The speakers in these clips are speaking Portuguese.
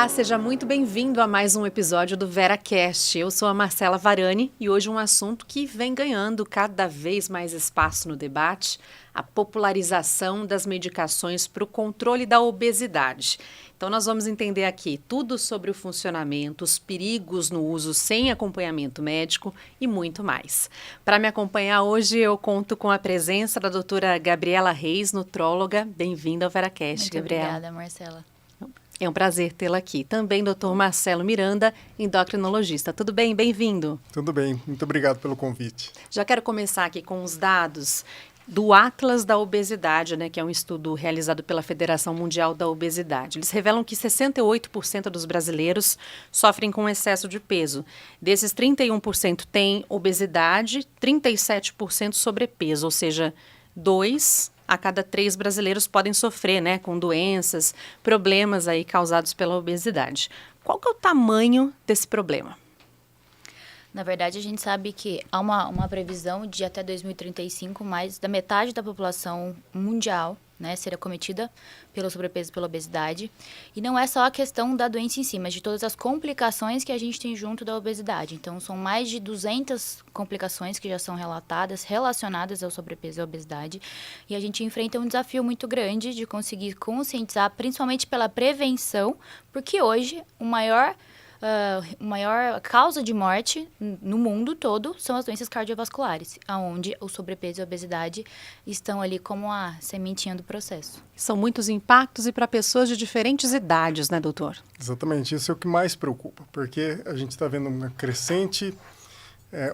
Olá, seja muito bem-vindo a mais um episódio do VeraCast. Eu sou a Marcela Varani e hoje um assunto que vem ganhando cada vez mais espaço no debate, a popularização das medicações para o controle da obesidade. Então nós vamos entender aqui tudo sobre o funcionamento, os perigos no uso sem acompanhamento médico e muito mais. Para me acompanhar hoje eu conto com a presença da doutora Gabriela Reis, nutróloga. Bem-vinda ao VeraCast, Gabriela. Obrigada, Marcela. É um prazer tê-la aqui. Também Dr. Marcelo Miranda, endocrinologista. Tudo bem? Bem-vindo. Tudo bem. Muito obrigado pelo convite. Já quero começar aqui com os dados do Atlas da Obesidade, que é um estudo realizado pela Federação Mundial da Obesidade. Eles revelam que 68% dos brasileiros sofrem com excesso de peso. Desses, 31% têm obesidade, 37% sobrepeso, ou seja, 2 a cada 3 brasileiros podem sofrer, com doenças, problemas aí causados pela obesidade. Qual que é o tamanho desse problema? Na verdade, a gente sabe que há uma previsão de até 2035, mais da metade da população mundial ser acometida pelo sobrepeso e pela obesidade. E não é só a questão da doença em si, mas de todas as complicações que a gente tem junto da obesidade. Então, são mais de 200 complicações que já são relatadas, relacionadas ao sobrepeso e à obesidade. E a gente enfrenta um desafio muito grande de conseguir conscientizar, principalmente pela prevenção, porque hoje a maior causa de morte no mundo todo são as doenças cardiovasculares, onde o sobrepeso e a obesidade estão ali como a sementinha do processo. São muitos impactos e para pessoas de diferentes idades, né, doutor? Exatamente, isso é o que mais preocupa, porque a gente está vendo uma crescente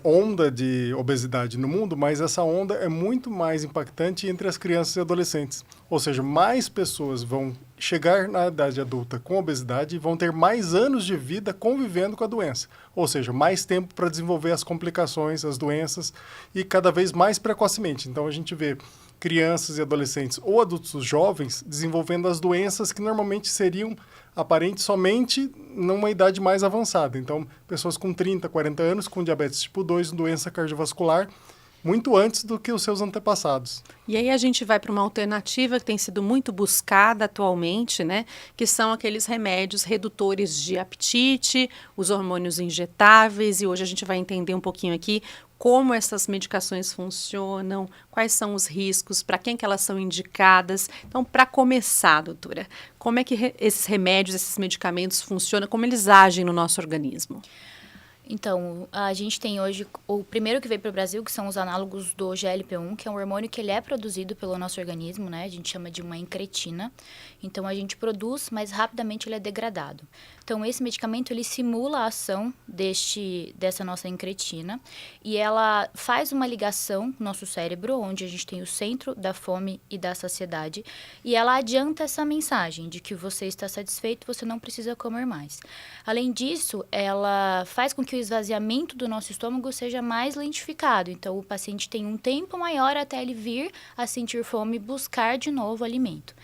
onda de obesidade no mundo, mas essa onda é muito mais impactante entre as crianças e adolescentes. Ou seja, mais pessoas vão chegar na idade adulta com obesidade e vão ter mais anos de vida convivendo com a doença. Ou seja, mais tempo para desenvolver as complicações, as doenças e cada vez mais precocemente. Então a gente vê crianças e adolescentes ou adultos jovens desenvolvendo as doenças que normalmente seriam aparentes somente numa idade mais avançada. Então, pessoas com 30, 40 anos com diabetes tipo 2, doença cardiovascular, muito antes do que os seus antepassados. E aí a gente vai para uma alternativa que tem sido muito buscada atualmente, que são aqueles remédios redutores de apetite, os hormônios injetáveis, e hoje a gente vai entender um pouquinho aqui como essas medicações funcionam, quais são os riscos, para quem que elas são indicadas. Então, para começar, doutora, como é que esses remédios, esses medicamentos funcionam, como eles agem no nosso organismo? Então, a gente tem hoje o primeiro que veio para o Brasil, que são os análogos do GLP-1, que é um hormônio que ele é produzido pelo nosso organismo, a gente chama de uma incretina. Então, a gente produz, mas rapidamente ele é degradado. Então, esse medicamento, ele simula a ação dessa nossa incretina e ela faz uma ligação no nosso cérebro, onde a gente tem o centro da fome e da saciedade, e ela adianta essa mensagem de que você está satisfeito, você não precisa comer mais. Além disso, ela faz com que o esvaziamento do nosso estômago seja mais lentificado. Então, o paciente tem um tempo maior até ele vir a sentir fome e buscar de novo alimento.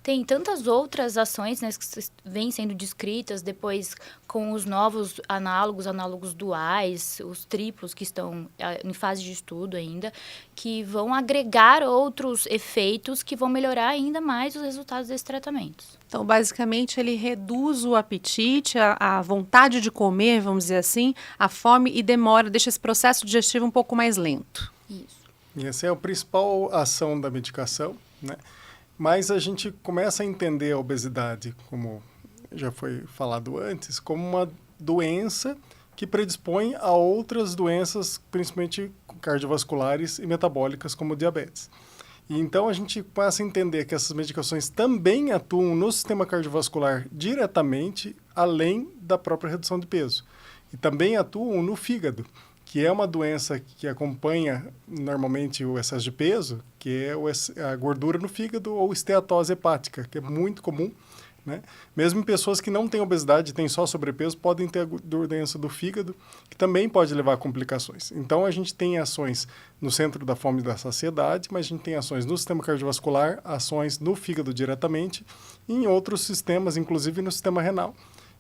Tem tantas outras ações que vêm sendo descritas depois com os novos análogos duais, os triplos que estão em fase de estudo ainda, que vão agregar outros efeitos que vão melhorar ainda mais os resultados desses tratamentos. Então, basicamente, ele reduz o apetite, a vontade de comer, vamos dizer assim, a fome e deixa esse processo digestivo um pouco mais lento. Isso. E essa é a principal ação da medicação, Mas a gente começa a entender a obesidade, como já foi falado antes, como uma doença que predispõe a outras doenças, principalmente cardiovasculares e metabólicas, como diabetes. E então a gente começa a entender que essas medicações também atuam no sistema cardiovascular diretamente, além da própria redução de peso. E também atuam no fígado, que é uma doença que acompanha normalmente o excesso de peso, que é a gordura no fígado ou esteatose hepática, que é muito comum, Mesmo em pessoas que não têm obesidade, têm só sobrepeso, podem ter a doença do fígado, que também pode levar a complicações. Então, a gente tem ações no centro da fome e da saciedade, mas a gente tem ações no sistema cardiovascular, ações no fígado diretamente e em outros sistemas, inclusive no sistema renal.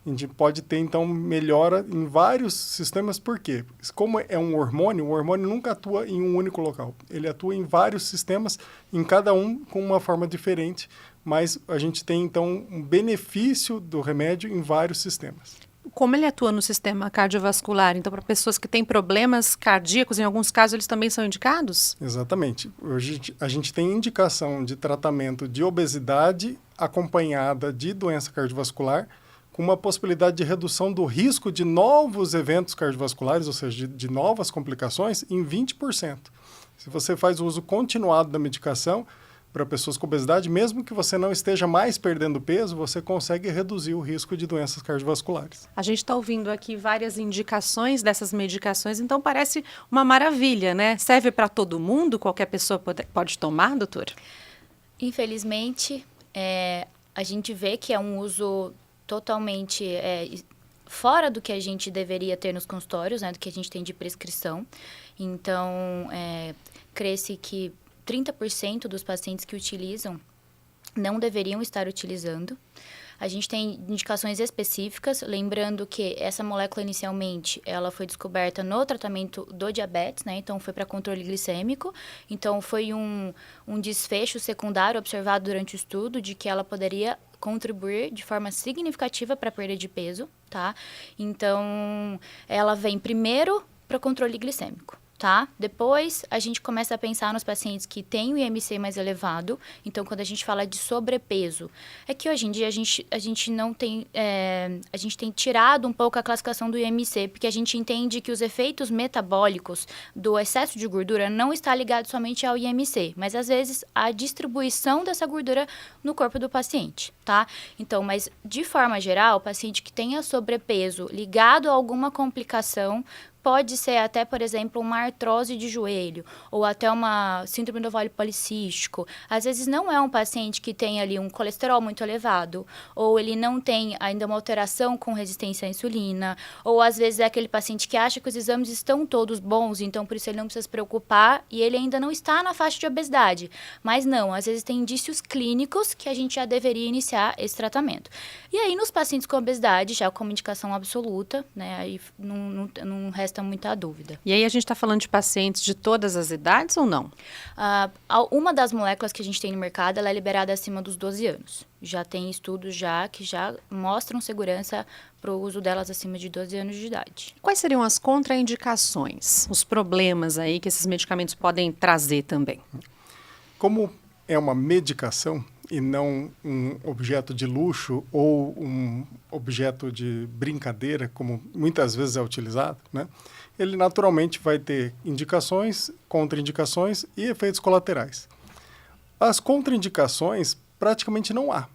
a gente pode ter, então, melhora em vários sistemas. Por quê? Como é um hormônio, o hormônio nunca atua em um único local. Ele atua em vários sistemas, em cada um com uma forma diferente, mas a gente tem, então, um benefício do remédio em vários sistemas. Como ele atua no sistema cardiovascular? Então, para pessoas que têm problemas cardíacos, em alguns casos, eles também são indicados? Exatamente. Hoje a gente tem indicação de tratamento de obesidade acompanhada de doença cardiovascular, com uma possibilidade de redução do risco de novos eventos cardiovasculares, ou seja, de novas complicações, em 20%. Se você faz o uso continuado da medicação para pessoas com obesidade, mesmo que você não esteja mais perdendo peso, você consegue reduzir o risco de doenças cardiovasculares. A gente está ouvindo aqui várias indicações dessas medicações, então parece uma maravilha, né? Serve para todo mundo? Qualquer pessoa pode tomar, doutor? Infelizmente, a gente vê que é um uso totalmente fora do que a gente deveria ter nos consultórios, né, do que a gente tem de prescrição. Então, crê-se que 30% dos pacientes que utilizam não deveriam estar utilizando. A gente tem indicações específicas, lembrando que essa molécula inicialmente ela foi descoberta no tratamento do diabetes, né? Então foi para controle glicêmico. Então foi um desfecho secundário observado durante o estudo de que ela poderia contribuir de forma significativa para a perda de peso, tá? Então ela vem primeiro para controle glicêmico. Tá? Depois, a gente começa a pensar nos pacientes que têm o IMC mais elevado. Então, quando a gente fala de sobrepeso, é que hoje em dia a gente não tem... a gente tem tirado um pouco a classificação do IMC, porque a gente entende que os efeitos metabólicos do excesso de gordura não está ligado somente ao IMC, mas, às vezes, à distribuição dessa gordura no corpo do paciente, tá? Então, mas, de forma geral, o paciente que tenha sobrepeso ligado a alguma complicação, pode ser até, por exemplo, uma artrose de joelho ou até uma síndrome do ovário policístico. Às vezes não é um paciente que tem ali um colesterol muito elevado, ou ele não tem ainda uma alteração com resistência à insulina, ou às vezes é aquele paciente que acha que os exames estão todos bons, então por isso ele não precisa se preocupar e ele ainda não está na faixa de obesidade. Mas não, às vezes tem indícios clínicos que a gente já deveria iniciar esse tratamento. E aí nos pacientes com obesidade, já como indicação absoluta, né, aí não resta muita dúvida. E aí a gente está falando de pacientes de todas as idades ou não? Uma das moléculas que a gente tem no mercado, ela é liberada acima dos 12 anos. Já tem estudos que já mostram segurança para o uso delas acima de 12 anos de idade. Quais seriam as contraindicações, os problemas aí que esses medicamentos podem trazer também? Como é uma medicação e não um objeto de luxo ou um objeto de brincadeira, como muitas vezes é utilizado, né? Ele naturalmente vai ter indicações, contraindicações e efeitos colaterais. As contraindicações praticamente não há.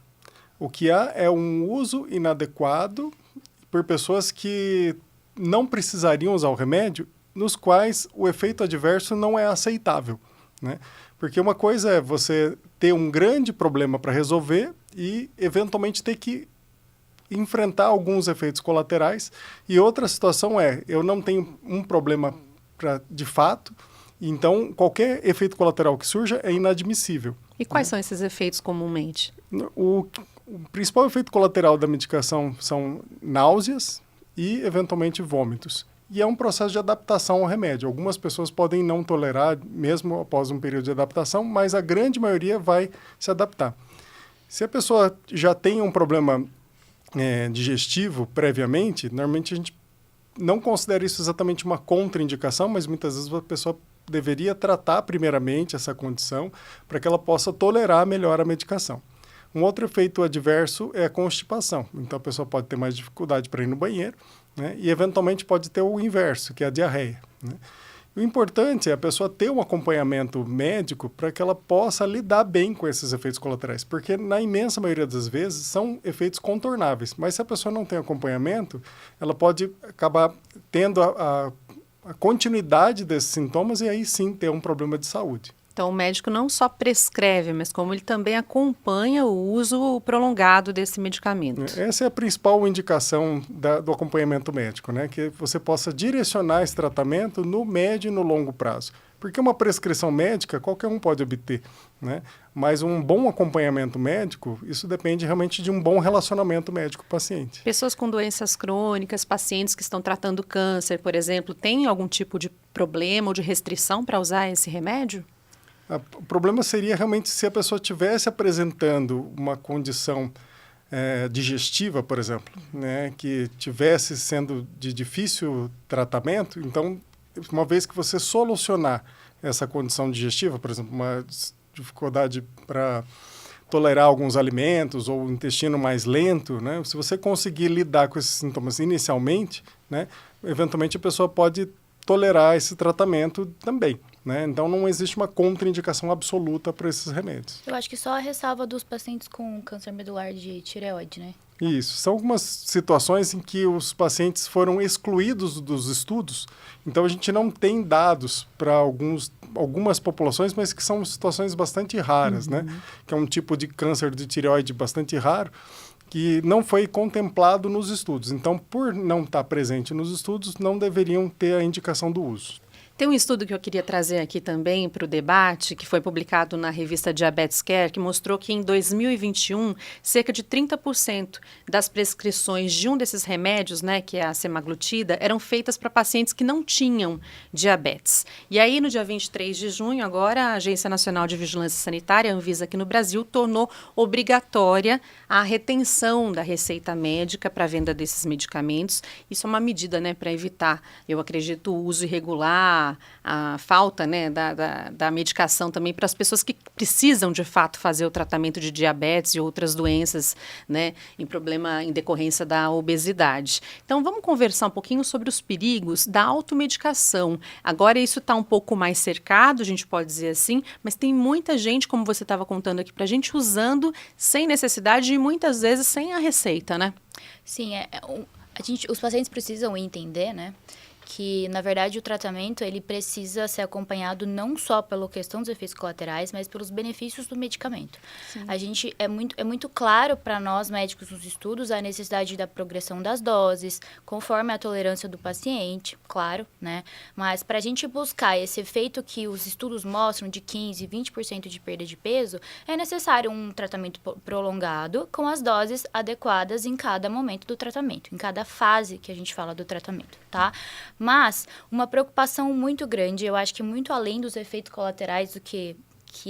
O que há é um uso inadequado por pessoas que não precisariam usar o remédio, nos quais o efeito adverso não é aceitável, né? Porque uma coisa é você ter um grande problema para resolver e, eventualmente, ter que enfrentar alguns efeitos colaterais. E outra situação é, eu não tenho um problema de fato, então qualquer efeito colateral que surja é inadmissível. E quais são esses efeitos comumente? O principal efeito colateral da medicação são náuseas e, eventualmente, vômitos. E é um processo de adaptação ao remédio. Algumas pessoas podem não tolerar, mesmo após um período de adaptação, mas a grande maioria vai se adaptar. Se a pessoa já tem um problema digestivo previamente, normalmente a gente não considera isso exatamente uma contraindicação, mas muitas vezes a pessoa deveria tratar primeiramente essa condição para que ela possa tolerar melhor a medicação. Um outro efeito adverso é a constipação. Então, a pessoa pode ter mais dificuldade para ir no banheiro, né? E, eventualmente, pode ter o inverso, que é a diarreia, né? O importante é a pessoa ter um acompanhamento médico para que ela possa lidar bem com esses efeitos colaterais, porque, na imensa maioria das vezes, são efeitos contornáveis. Mas, se a pessoa não tem acompanhamento, ela pode acabar tendo a continuidade desses sintomas e, aí sim, ter um problema de saúde. Então, o médico não só prescreve, mas como ele também acompanha o uso prolongado desse medicamento. Essa é a principal indicação do acompanhamento médico, né? Que você possa direcionar esse tratamento no médio e no longo prazo. Porque uma prescrição médica, qualquer um pode obter, né? Mas um bom acompanhamento médico, isso depende realmente de um bom relacionamento médico-paciente. Pessoas com doenças crônicas, pacientes que estão tratando câncer, por exemplo, têm algum tipo de problema ou de restrição para usar esse remédio? O problema seria realmente se a pessoa estivesse apresentando uma condição digestiva, por exemplo, né, que tivesse sendo de difícil tratamento. Então, uma vez que você solucionar essa condição digestiva, por exemplo, uma dificuldade para tolerar alguns alimentos ou o intestino mais lento, né, se você conseguir lidar com esses sintomas inicialmente, né, eventualmente a pessoa pode tolerar esse tratamento também, né? Então, não existe uma contraindicação absoluta para esses remédios. Eu acho que só a ressalva dos pacientes com câncer medular de tireoide, né? Isso. São algumas situações em que os pacientes foram excluídos dos estudos. Então, a gente não tem dados para algumas populações, mas que são situações bastante raras, né? Que é um tipo de câncer de tireoide bastante raro, que não foi contemplado nos estudos. Então, por não estar presente nos estudos, não deveriam ter a indicação do uso. Tem um estudo que eu queria trazer aqui também para o debate, que foi publicado na revista Diabetes Care, que mostrou que em 2021, cerca de 30% das prescrições de um desses remédios, né, que é a semaglutida, eram feitas para pacientes que não tinham diabetes. E aí, no dia 23 de junho, agora, a Agência Nacional de Vigilância Sanitária, a Anvisa aqui no Brasil, tornou obrigatória a retenção da receita médica para a venda desses medicamentos. Isso é uma medida, né, para evitar, eu acredito, o uso irregular, a falta, né, da medicação também para as pessoas que precisam, de fato, fazer o tratamento de diabetes e outras doenças, né, em decorrência da obesidade. Então, vamos conversar um pouquinho sobre os perigos da automedicação. Agora, isso está um pouco mais cercado, a gente pode dizer assim, mas tem muita gente, como você estava contando aqui para a gente, usando sem necessidade e muitas vezes sem a receita, né? Sim, os pacientes precisam entender, né, que, na verdade, o tratamento ele precisa ser acompanhado não só pela questão dos efeitos colaterais, mas pelos benefícios do medicamento. Sim. É muito claro para nós, médicos, nos estudos, a necessidade da progressão das doses, conforme a tolerância do paciente, claro, né? Mas para a gente buscar esse efeito que os estudos mostram de 15%, 20% de perda de peso, é necessário um tratamento prolongado com as doses adequadas em cada momento do tratamento, em cada fase que a gente fala do tratamento, tá? Mas uma preocupação muito grande, eu acho que muito além dos efeitos colaterais do que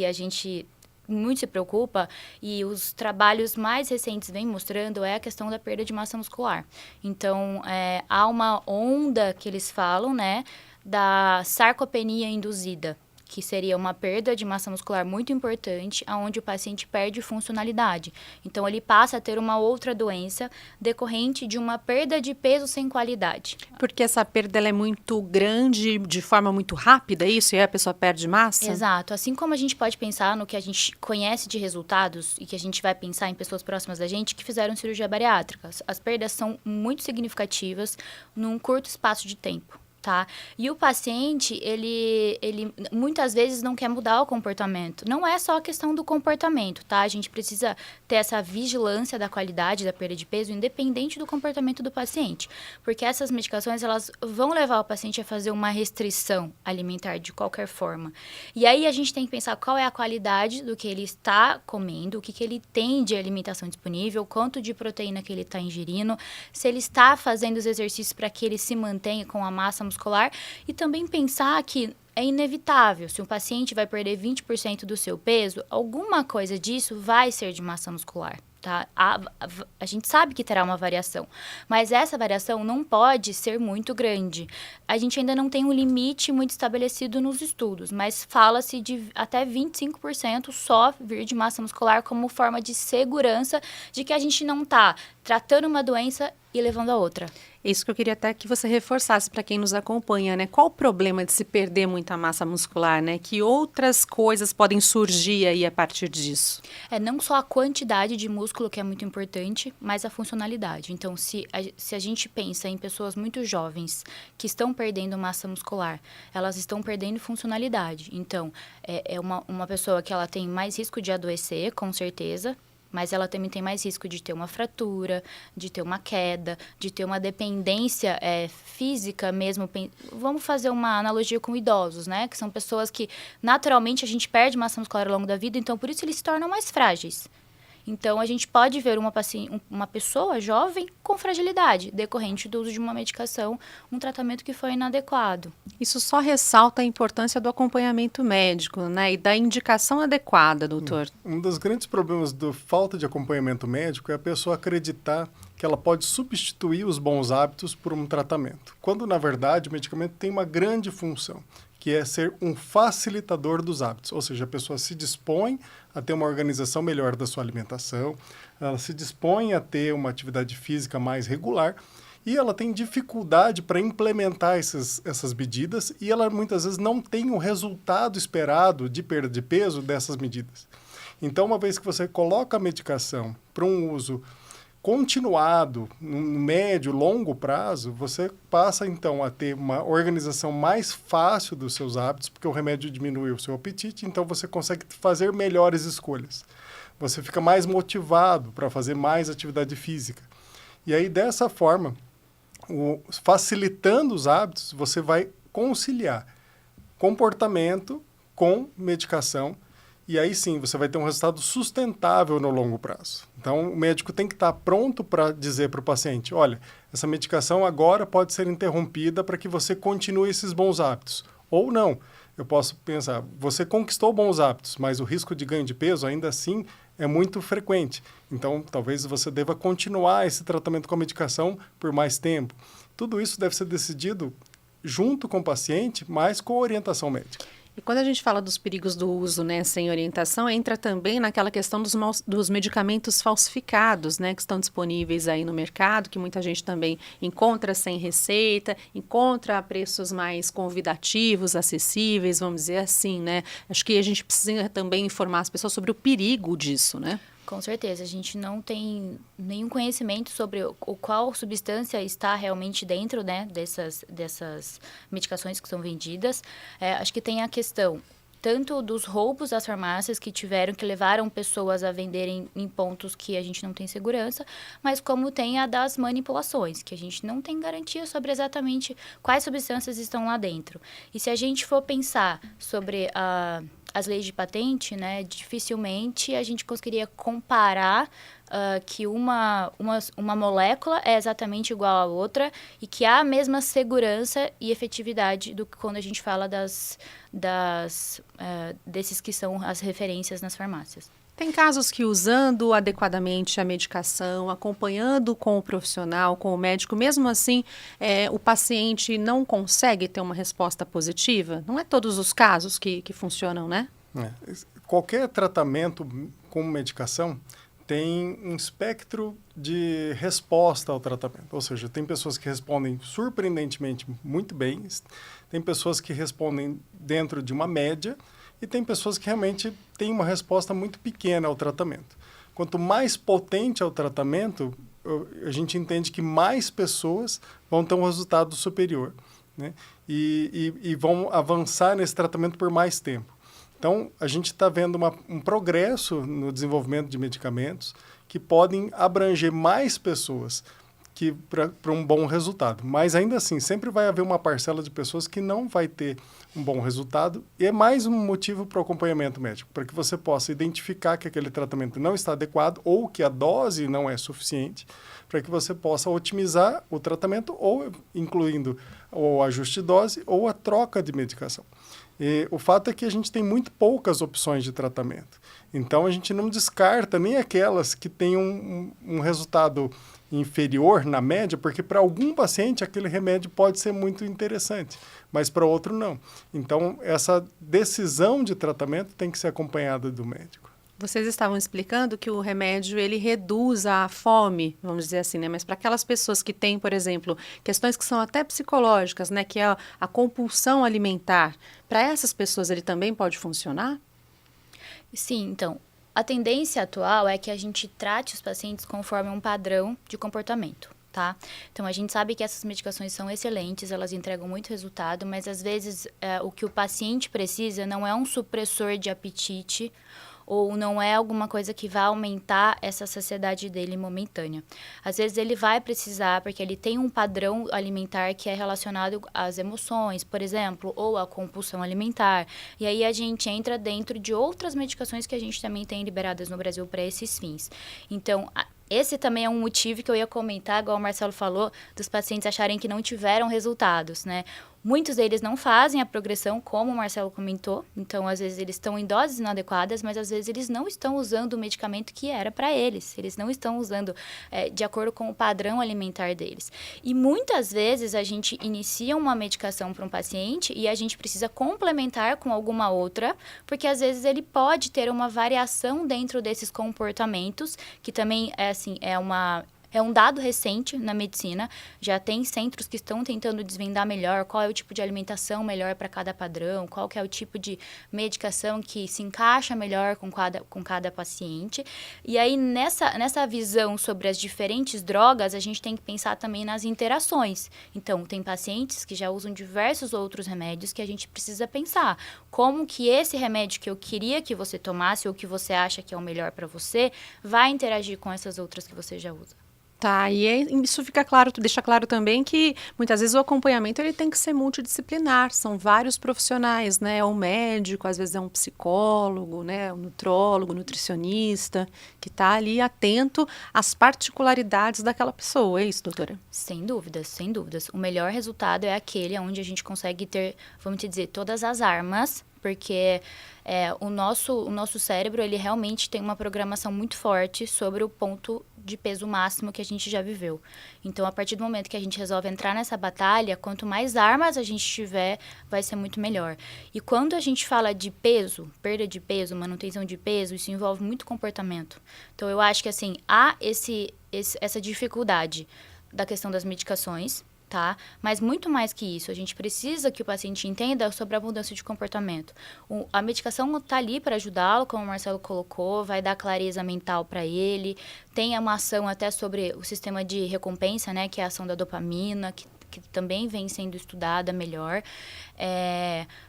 a gente muito se preocupa, e os trabalhos mais recentes vêm mostrando, é a questão da perda de massa muscular. Então, há uma onda que eles falam, né, da sarcopenia induzida, que seria uma perda de massa muscular muito importante, onde o paciente perde funcionalidade. Então, ele passa a ter uma outra doença decorrente de uma perda de peso sem qualidade. Porque essa perda ela é muito grande, de forma muito rápida, isso? E aí a pessoa perde massa? Exato. Assim como a gente pode pensar no que a gente conhece de resultados e que a gente vai pensar em pessoas próximas da gente que fizeram cirurgia bariátrica. As perdas são muito significativas num curto espaço de tempo. Tá? E o paciente, ele muitas vezes não quer mudar o comportamento. Não é só a questão do comportamento, tá? A gente precisa ter essa vigilância da qualidade da perda de peso, independente do comportamento do paciente. Porque essas medicações, elas vão levar o paciente a fazer uma restrição alimentar de qualquer forma. E aí a gente tem que pensar qual é a qualidade do que ele está comendo, o que ele tem de alimentação disponível, quanto de proteína que ele está ingerindo, se ele está fazendo os exercícios para que ele se mantenha com a massa muscular, e também pensar que é inevitável, se um paciente vai perder 20% do seu peso, alguma coisa disso vai ser de massa muscular, tá? A gente sabe que terá uma variação, mas essa variação não pode ser muito grande. A gente ainda não tem um limite muito estabelecido nos estudos, mas fala-se de até 25% só vir de massa muscular como forma de segurança de que a gente não está tratando uma doença e levando a outra. Isso que eu queria até que você reforçasse para quem nos acompanha, né? Qual o problema de se perder muita massa muscular, né? Que outras coisas podem surgir aí a partir disso? Não só a quantidade de músculo que é muito importante, mas a funcionalidade. Então, se a gente pensa em pessoas muito jovens que estão perdendo massa muscular, elas estão perdendo funcionalidade. Então, uma pessoa que ela tem mais risco de adoecer, com certeza, mas ela também tem mais risco de ter uma fratura, de ter uma queda, de ter uma dependência física mesmo. Vamos fazer uma analogia com idosos, né? Que são pessoas que, naturalmente, a gente perde massa muscular ao longo da vida, então, por isso, eles se tornam mais frágeis. Então, a gente pode ver uma pessoa jovem com fragilidade, decorrente do uso de uma medicação, um tratamento que foi inadequado. Isso só ressalta a importância do acompanhamento médico, né? E da indicação adequada, doutor. Um dos grandes problemas da falta de acompanhamento médico é a pessoa acreditar que ela pode substituir os bons hábitos por um tratamento, quando, na verdade, o medicamento tem uma grande função, que é ser um facilitador dos hábitos, ou seja, a pessoa se dispõe a ter uma organização melhor da sua alimentação, ela se dispõe a ter uma atividade física mais regular e ela tem dificuldade para implementar essas medidas e ela muitas vezes não tem o resultado esperado de perda de peso dessas medidas. Então, uma vez que você coloca a medicação para um uso continuado, no médio, longo prazo, você passa, então, a ter uma organização mais fácil dos seus hábitos, porque o remédio diminui o seu apetite, então você consegue fazer melhores escolhas. Você fica mais motivado para fazer mais atividade física. E aí, dessa forma, facilitando os hábitos, você vai conciliar comportamento com medicação, e aí sim, você vai ter um resultado sustentável no longo prazo. Então, o médico tem que estar pronto para dizer para o paciente, olha, essa medicação agora pode ser interrompida para que você continue esses bons hábitos. Ou não, eu posso pensar, você conquistou bons hábitos, mas o risco de ganho de peso ainda assim é muito frequente. Então, talvez você deva continuar esse tratamento com a medicação por mais tempo. Tudo isso deve ser decidido junto com o paciente, mas com orientação médica. E quando a gente fala dos perigos do uso, né, sem orientação, entra também naquela questão dos medicamentos falsificados, né, que estão disponíveis aí no mercado, que muita gente também encontra sem receita, encontra a preços mais convidativos, acessíveis, vamos dizer assim, né? Acho que a gente precisa também informar as pessoas sobre o perigo disso, né? Com certeza, a gente não tem nenhum conhecimento sobre qual substância está realmente dentro, né, dessas medicações que são vendidas. Acho que tem a questão tanto dos roubos das farmácias que levaram pessoas a venderem em pontos que a gente não tem segurança, mas como tem a das manipulações, que a gente não tem garantia sobre exatamente quais substâncias estão lá dentro. E se a gente for pensar sobre as leis de patente, né, dificilmente a gente conseguiria comparar que uma molécula é exatamente igual à outra e que há a mesma segurança e efetividade do que quando a gente fala desses que são as referências nas farmácias. Tem casos que usando adequadamente a medicação, acompanhando com o profissional, com o médico, mesmo assim, o paciente não consegue ter uma resposta positiva? Não é todos os casos que funcionam, né? Qualquer tratamento com medicação tem um espectro de resposta ao tratamento. Ou seja, tem pessoas que respondem surpreendentemente muito bem, tem pessoas que respondem dentro de uma média e tem pessoas que realmente têm uma resposta muito pequena ao tratamento. Quanto mais potente é o tratamento, a gente entende que mais pessoas vão ter um resultado superior, né? E vão avançar nesse tratamento por mais tempo. Então, a gente está vendo um progresso no desenvolvimento de medicamentos que podem abranger mais pessoas para um bom resultado. Mas, ainda assim, sempre vai haver uma parcela de pessoas que não vai ter um bom resultado e é mais um motivo para o acompanhamento médico, para que você possa identificar que aquele tratamento não está adequado ou que a dose não é suficiente, para que você possa otimizar o tratamento ou incluindo o ajuste de dose ou a troca de medicação. E o fato é que a gente tem muito poucas opções de tratamento. Então, a gente não descarta nem aquelas que têm um resultado inferior na média, porque para algum paciente aquele remédio pode ser muito interessante, mas para outro não. Então, essa decisão de tratamento tem que ser acompanhada do médico. Vocês estavam explicando que o remédio, ele reduz a fome, vamos dizer assim, né? Mas para aquelas pessoas que têm, por exemplo, questões que são até psicológicas, né? Que é a compulsão alimentar, para essas pessoas ele também pode funcionar? Sim, então, a tendência atual é que a gente trate os pacientes conforme um padrão de comportamento, tá? Então, a gente sabe que essas medicações são excelentes, elas entregam muito resultado, mas às vezes o que o paciente precisa não é um supressor de apetite ou não é alguma coisa que vai aumentar essa saciedade dele momentânea. Às vezes ele vai precisar, porque ele tem um padrão alimentar que é relacionado às emoções, por exemplo, ou à compulsão alimentar. E aí a gente entra dentro de outras medicações que a gente também tem liberadas no Brasil para esses fins. Então, esse também é um motivo que eu ia comentar, igual o Marcelo falou, dos pacientes acharem que não tiveram resultados, né? Muitos deles não fazem a progressão, como o Marcelo comentou. Então, às vezes, eles estão em doses inadequadas, mas, às vezes, eles não estão usando o medicamento que era para eles. Eles não estão usando de acordo com o padrão alimentar deles. E, muitas vezes, a gente inicia uma medicação para um paciente e a gente precisa complementar com alguma outra, porque, às vezes, ele pode ter uma variação dentro desses comportamentos, que também, é um dado recente na medicina. Já tem centros que estão tentando desvendar melhor qual é o tipo de alimentação melhor para cada padrão, qual que é o tipo de medicação que se encaixa melhor com cada paciente. E aí, nessa visão sobre as diferentes drogas, a gente tem que pensar também nas interações. Então, tem pacientes que já usam diversos outros remédios que a gente precisa pensar. Como que esse remédio que eu queria que você tomasse ou que você acha que é o melhor para você, vai interagir com essas outras que você já usa. Tá, e isso fica claro, deixa claro também que muitas vezes o acompanhamento ele tem que ser multidisciplinar, são vários profissionais, né? É um médico, às vezes é um psicólogo, né? Um nutrólogo, nutricionista, que está ali atento às particularidades daquela pessoa, é isso, doutora? Sem dúvidas, sem dúvidas. O melhor resultado é aquele onde a gente consegue ter, vamos dizer, todas as armas, porque o nosso cérebro, ele realmente tem uma programação muito forte sobre o ponto de peso máximo que a gente já viveu. Então, a partir do momento que a gente resolve entrar nessa batalha, quanto mais armas a gente tiver, vai ser muito melhor. E quando a gente fala de peso, perda de peso, manutenção de peso, isso envolve muito comportamento. Então, eu acho que, assim, há essa dificuldade da questão das medicações, tá? Mas muito mais que isso, a gente precisa que o paciente entenda sobre a mudança de comportamento. A medicação está ali para ajudá-lo, como o Marcelo colocou, vai dar clareza mental para ele, tem uma ação até sobre o sistema de recompensa, né, que é a ação da dopamina, que também vem sendo estudada melhor.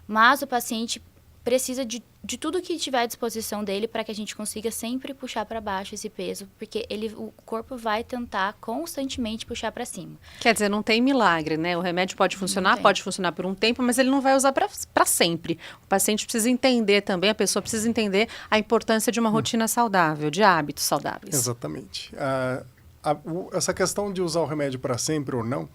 Mas o paciente precisa de tudo que tiver à disposição dele para que a gente consiga sempre puxar para baixo esse peso, porque o corpo vai tentar constantemente puxar para cima. Quer dizer, não tem milagre, né? O remédio pode funcionar por um tempo, mas ele não vai usar para sempre. O paciente precisa entender também, a pessoa precisa entender a importância de uma rotina saudável, de hábitos saudáveis. Exatamente. Essa questão de usar o remédio para sempre ou não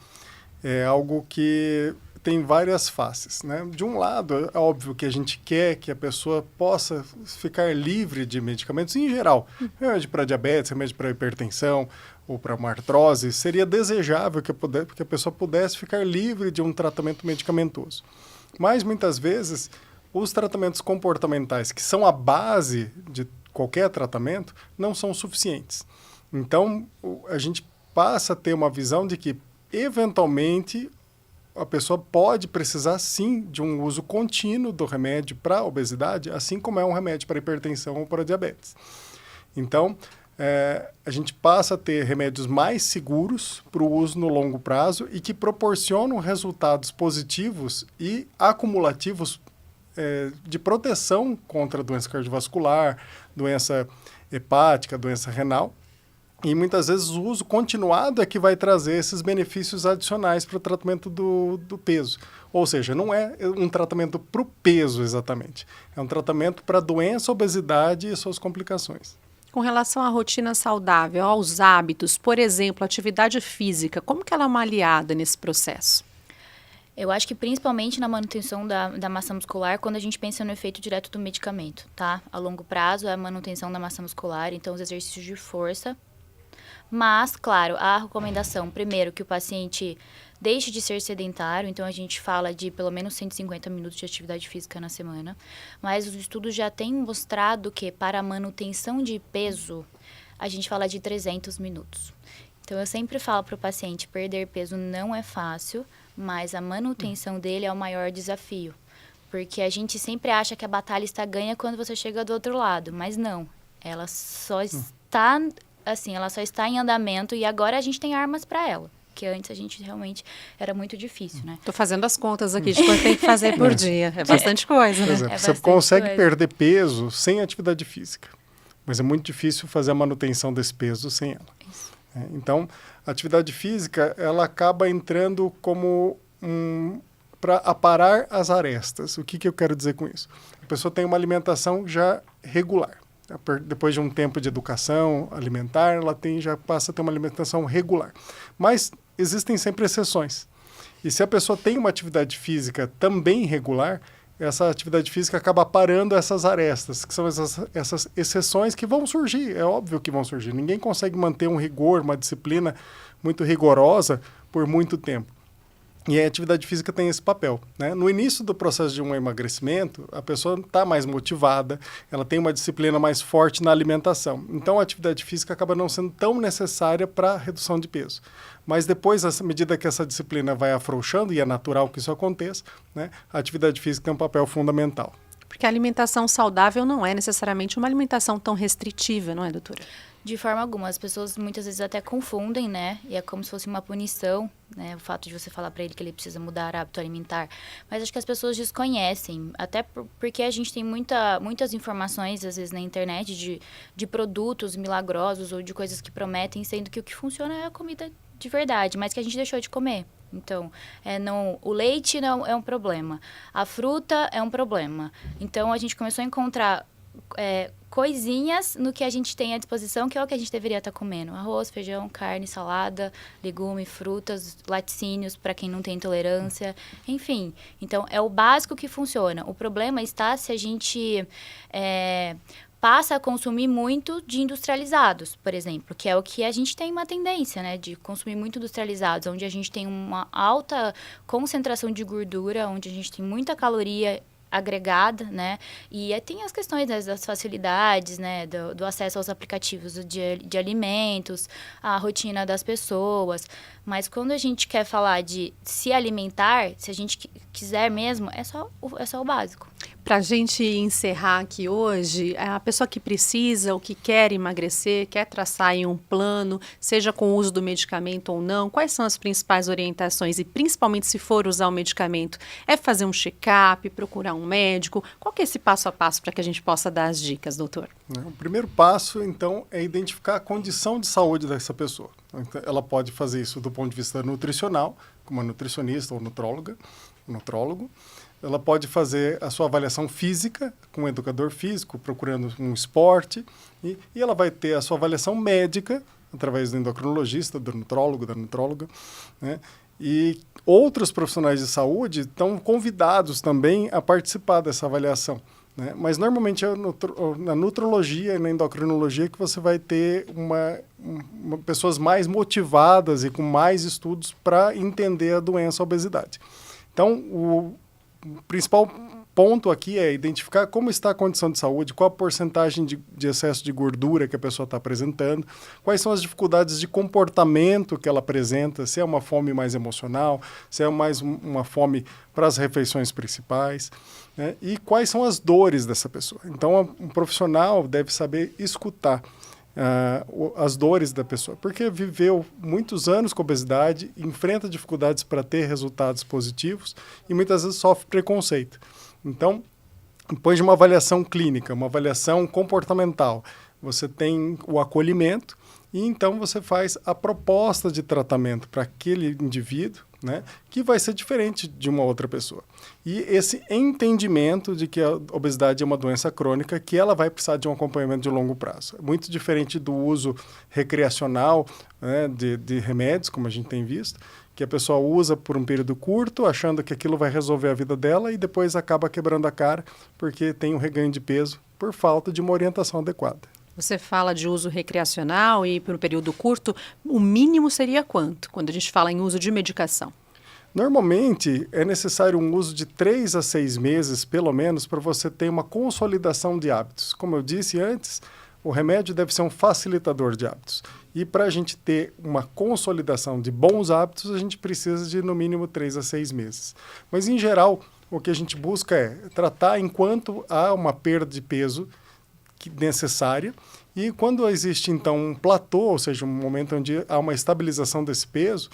é algo que tem várias faces, né? De um lado, é óbvio que a gente quer que a pessoa possa ficar livre de medicamentos em geral. Remédio para diabetes, remédio para hipertensão ou para uma artrose, seria desejável que a pessoa pudesse ficar livre de um tratamento medicamentoso. Mas, muitas vezes, os tratamentos comportamentais, que são a base de qualquer tratamento, não são suficientes. Então, a gente passa a ter uma visão de que, eventualmente, a pessoa pode precisar, sim, de um uso contínuo do remédio para a obesidade, assim como é um remédio para hipertensão ou para diabetes. Então, a gente passa a ter remédios mais seguros para o uso no longo prazo e que proporcionam resultados positivos e acumulativos de proteção contra doença cardiovascular, doença hepática, doença renal. E muitas vezes o uso continuado é que vai trazer esses benefícios adicionais para o tratamento do peso. Ou seja, não é um tratamento para o peso exatamente. É um tratamento para a doença, obesidade e suas complicações. Com relação à rotina saudável, aos hábitos, por exemplo, atividade física, como que ela é uma aliada nesse processo? Eu acho que principalmente na manutenção da massa muscular, quando a gente pensa no efeito direto do medicamento, tá? A longo prazo é a manutenção da massa muscular, então os exercícios de força. Mas, claro, a recomendação, primeiro, que o paciente deixe de ser sedentário, então a gente fala de pelo menos 150 minutos de atividade física na semana, mas os estudos já têm mostrado que para a manutenção de peso, a gente fala de 300 minutos. Então, eu sempre falo para o paciente, perder peso não é fácil, mas a manutenção dele é o maior desafio, porque a gente sempre acha que a batalha está ganha quando você chega do outro lado, mas não, ela só está... Assim, ela só está em andamento e agora a gente tem armas para ela. porque antes a gente realmente era muito difícil, né? Tô fazendo as contas aqui de quanto tem que fazer por dia. É bastante coisa, né? Por exemplo, você bastante consegue coisa. perder peso sem atividade física, mas é muito difícil fazer a manutenção desse peso sem ela. Isso. Então, a atividade física, ela acaba entrando como para aparar as arestas. O que eu quero dizer com isso? A pessoa tem uma alimentação já regular. Depois de um tempo de educação alimentar, ela já passa a ter uma alimentação regular. Mas existem sempre exceções. E se a pessoa tem uma atividade física também regular, essa atividade física acaba parando essas arestas, que são essas exceções que vão surgir. É óbvio que vão surgir. Ninguém consegue manter um rigor, uma disciplina muito rigorosa por muito tempo. E a atividade física tem esse papel, né? No início do processo de um emagrecimento, a pessoa está mais motivada, ela tem uma disciplina mais forte na alimentação. Então, a atividade física acaba não sendo tão necessária para a redução de peso. Mas depois, à medida que essa disciplina vai afrouxando, e é natural que isso aconteça, né, a atividade física tem um papel fundamental. Porque a alimentação saudável não é necessariamente uma alimentação tão restritiva, não é, doutora? De forma alguma. As pessoas muitas vezes até confundem, né? E é como se fosse uma punição, né? O fato de você falar para ele que ele precisa mudar hábito alimentar. Mas acho que as pessoas desconhecem. Até porque a gente tem muitas informações, às vezes, na internet de produtos milagrosos ou de coisas que prometem, sendo que o que funciona é a comida de verdade, mas que a gente deixou de comer. Então, o leite não é um problema. A fruta é um problema. Então, a gente começou a encontrar coisinhas no que a gente tem à disposição, que é o que a gente deveria estar comendo. Arroz, feijão, carne, salada, legume, frutas, laticínios, para quem não tem intolerância, enfim. Então, é o básico que funciona. O problema está se a gente passa a consumir muito de industrializados, por exemplo, que é o que a gente tem uma tendência, né, de consumir muito industrializados, onde a gente tem uma alta concentração de gordura, onde a gente tem muita caloria agregada, né? E tem as questões das facilidades, né? Do acesso aos aplicativos de alimentos, a rotina das pessoas. Mas quando a gente quer falar de se alimentar, se a gente quiser mesmo, é só o básico. Para a gente encerrar aqui hoje, a pessoa que precisa ou que quer emagrecer, quer traçar aí um plano, seja com o uso do medicamento ou não, quais são as principais orientações? E principalmente se for usar o medicamento, é fazer um check-up, procurar um médico? Qual que é esse passo a passo para que a gente possa dar as dicas, doutor? O primeiro passo, então, é identificar a condição de saúde dessa pessoa. Então, ela pode fazer isso do ponto de vista nutricional, como a nutricionista ou nutrólogo. Ela pode fazer a sua avaliação física com um educador físico, procurando um esporte, e ela vai ter a sua avaliação médica, através do endocrinologista, do nutrólogo, da nutróloga, né? E outros profissionais de saúde estão convidados também a participar dessa avaliação, né? Mas normalmente é na nutrologia e na endocrinologia que você vai ter pessoas mais motivadas e com mais estudos para entender a doença, a obesidade. Então, o principal ponto aqui é identificar como está a condição de saúde, qual a porcentagem de excesso de gordura que a pessoa está apresentando, quais são as dificuldades de comportamento que ela apresenta, se é uma fome mais emocional, se é mais uma fome para as refeições principais, né? E quais são as dores dessa pessoa. Então, um profissional deve saber escutar as dores da pessoa, porque viveu muitos anos com obesidade, enfrenta dificuldades para ter resultados positivos e muitas vezes sofre preconceito. Então, depois de uma avaliação clínica, uma avaliação comportamental, você tem o acolhimento e então você faz a proposta de tratamento para aquele indivíduo, né, que vai ser diferente de uma outra pessoa. E esse entendimento de que a obesidade é uma doença crônica, que ela vai precisar de um acompanhamento de longo prazo. É muito diferente do uso recreacional, né, de remédios, como a gente tem visto, que a pessoa usa por um período curto, achando que aquilo vai resolver a vida dela e depois acaba quebrando a cara porque tem um reganho de peso por falta de uma orientação adequada. Você fala de uso recreacional e por um período curto, o mínimo seria quanto, quando a gente fala em uso de medicação? Normalmente, é necessário um uso de 3 a 6 meses, pelo menos, para você ter uma consolidação de hábitos. Como eu disse antes, o remédio deve ser um facilitador de hábitos. E para a gente ter uma consolidação de bons hábitos, a gente precisa de, no mínimo, 3 a 6 meses. Mas, em geral, o que a gente busca é tratar enquanto há uma perda de peso necessária, e quando existe então um platô, ou seja, um momento onde há uma estabilização desse peso,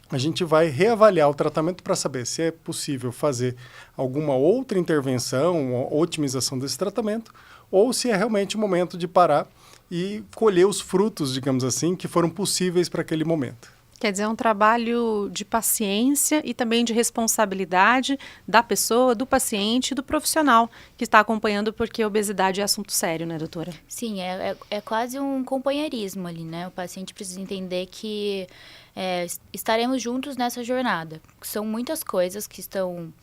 a gente vai reavaliar o tratamento para saber se é possível fazer alguma outra intervenção, ou otimização desse tratamento, ou se é realmente o momento de parar e colher os frutos, digamos assim, que foram possíveis para aquele momento. Quer dizer, é um trabalho de paciência e também de responsabilidade da pessoa, do paciente e do profissional que está acompanhando, porque a obesidade é assunto sério, né, doutora? Sim, é quase um companheirismo ali, né? O paciente precisa entender que estaremos juntos nessa jornada. São muitas coisas que estão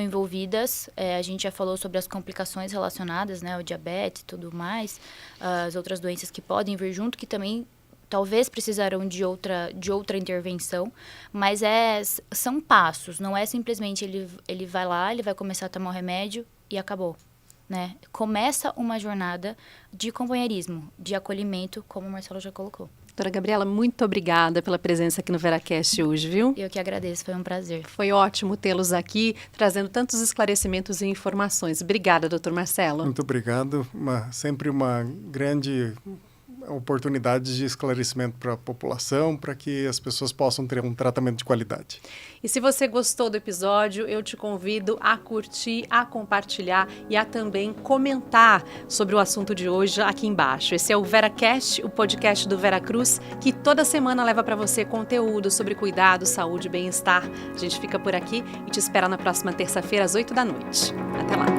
envolvidas. A gente já falou sobre as complicações relacionadas, né? O diabetes e tudo mais, as outras doenças que podem vir junto, que também talvez precisarão de outra intervenção, mas são passos, não é simplesmente ele vai lá, ele vai começar a tomar o remédio e acabou, né? Começa uma jornada de companheirismo, de acolhimento, como o Marcelo já colocou. Doutora Gabriela, muito obrigada pela presença aqui no VeraCast hoje, viu? Eu que agradeço, foi um prazer. Foi ótimo tê-los aqui, trazendo tantos esclarecimentos e informações. Obrigada, doutor Marcelo. Muito obrigado, sempre uma grande oportunidades de esclarecimento para a população, para que as pessoas possam ter um tratamento de qualidade. E se você gostou do episódio, eu te convido a curtir, a compartilhar e a também comentar sobre o assunto de hoje aqui embaixo. Esse é o VeraCast, o podcast do Veracruz, que toda semana leva para você conteúdo sobre cuidado, saúde e bem-estar. A gente fica por aqui e te espera na próxima terça-feira às 8 da noite. Até lá!